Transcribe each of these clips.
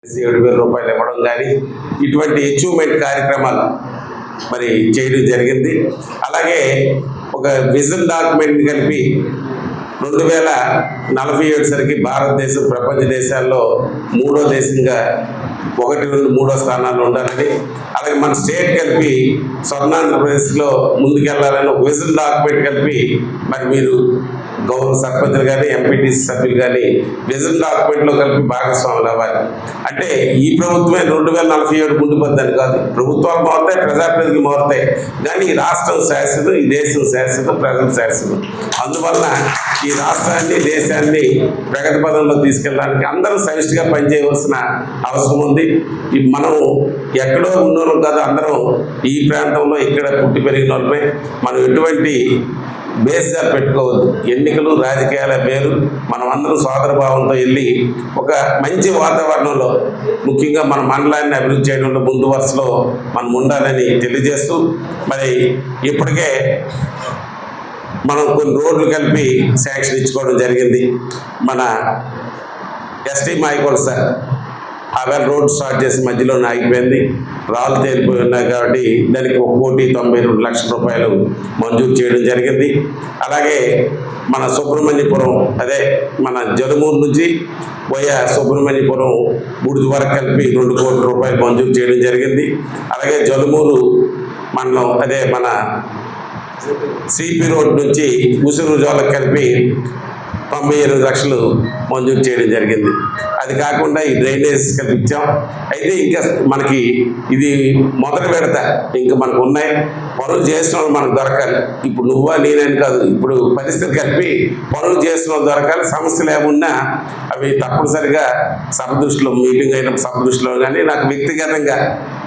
7,000 ఇవ్వడం కానీ ఇటువంటి అచీవ్మెంట్ కార్యక్రమాలు మరి చేయడం జరిగింది. అలాగే ఒక విజన్ డాక్యుమెంట్ కలిపి 2047 సరికి భారతదేశం ప్రపంచ దేశాల్లో 3వ దేశంగా 1, 2, 3వ స్థానాల్లో ఉండాలని, అలాగే మన స్టేట్ కలిపి స్వర్ణాంధ్రప్రదేశ్లో ముందుకెళ్లాలని ఒక విజన్ డాక్యుమెంట్ కలిపి మరి మీరు గౌరవ సర్పంచులు కానీ ఎంపీటీసీ సభ్యులు కానీ విజన్ డాక్యుమెంట్లో కలిపి భాగస్వాములు అవ్వాలి. అంటే ఈ ప్రభుత్వమే 2047 ముందుపోద్దని కాదు, ప్రభుత్వాలు మారుతాయి, ప్రజాప్రతినిధులు మారుతాయి, కానీ ఈ రాష్ట్రం శాశ్వతం, ఈ దేశం శాశ్వతం, ప్రజలు శాశ్వతం. అందువలన ఈ రాష్ట్రాన్ని దేశాన్ని ప్రగతి పదంలో తీసుకెళ్ళడానికి అందరూ సమిష్టిగా పనిచేయవలసిన అవసరం ఉంది. మనం ఎక్కడో ఉన్నోళ్ళం కాదు, అందరం ఈ ప్రాంతంలో ఇక్కడ పుట్టి పెరిగిన వాళ్ళమే. మనం ఎటువంటి బేస్గా పెట్టుకోవద్దు. ఎన్నికలు రాజకీయాల పేరు, మనం అందరం సోదరభావంతో వెళ్ళి ఒక మంచి వాతావరణంలో ముఖ్యంగా మన మండలాన్ని అభివృద్ధి చేయడంలో ముందు వరుసలో మనం ఉండాలని తెలియజేస్తూ, మరి ఇప్పటికే మనం కొన్ని రోడ్లు కలిపి శాంక్షన్ ఇచ్చుకోవడం జరిగింది. మన ఎస్టీ మాయకోడ సార్ అవేళ రోడ్ స్టార్ట్ చేసి మధ్యలోనే ఆగిపోయింది, రాళ్ళు తేలిపోయి ఉన్నాయి కాబట్టి దానికి 1,92,00,000 రూపాయలు మంజూరు చేయడం జరిగింది. అలాగే మన సుబ్రహ్మణ్యపురం, అదే మన జలుమూరు నుంచి పోయే సుబ్రహ్మణ్యపురం బూడిద వరకు కలిపి 2 కోట్ల రూపాయలు మంజూరు చేయడం జరిగింది. అలాగే జలుమూరు మండలం, అదే మన సిపి రోడ్ నుంచి ఉసురు జోలకు కలిపి 98 లక్షలు మంజూరు చేయడం జరిగింది. అది కాకుండా ఈ డ్రైనేజ్ కల్పించాం. అయితే ఇంకా మనకి ఇది మొదటి విడత, ఇంకా మనకు ఉన్నాయి పనులు చేసిన వాళ్ళు మనకు దొరకాలి. ఇప్పుడు నువ్వా నేనని కాదు, ఇప్పుడు పరిస్థితి కలిపి పనులు చేసిన వాళ్ళు దొరకాలి. సమస్యలు ఏమున్నా అవి తప్పనిసరిగా సభ దృష్టిలో, మీటింగ్ అయినప్పుడు సభ దృష్టిలో కానీ నాకు వ్యక్తిగతంగా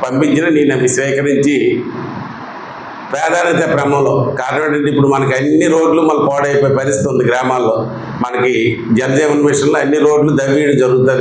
పంపించిన నేను అవి స్వీకరించి ప్రాధాన్యత క్రమంలో, కారణం ఏంటంటే ఇప్పుడు మనకి అన్ని రోడ్లు మళ్ళీ పాడైపోయే పరిస్థితి ఉంది. గ్రామాల్లో మనకి జలజీవన్ మిషన్లో అన్ని రోడ్లు దవ్వేయడం జరుగుతుంది.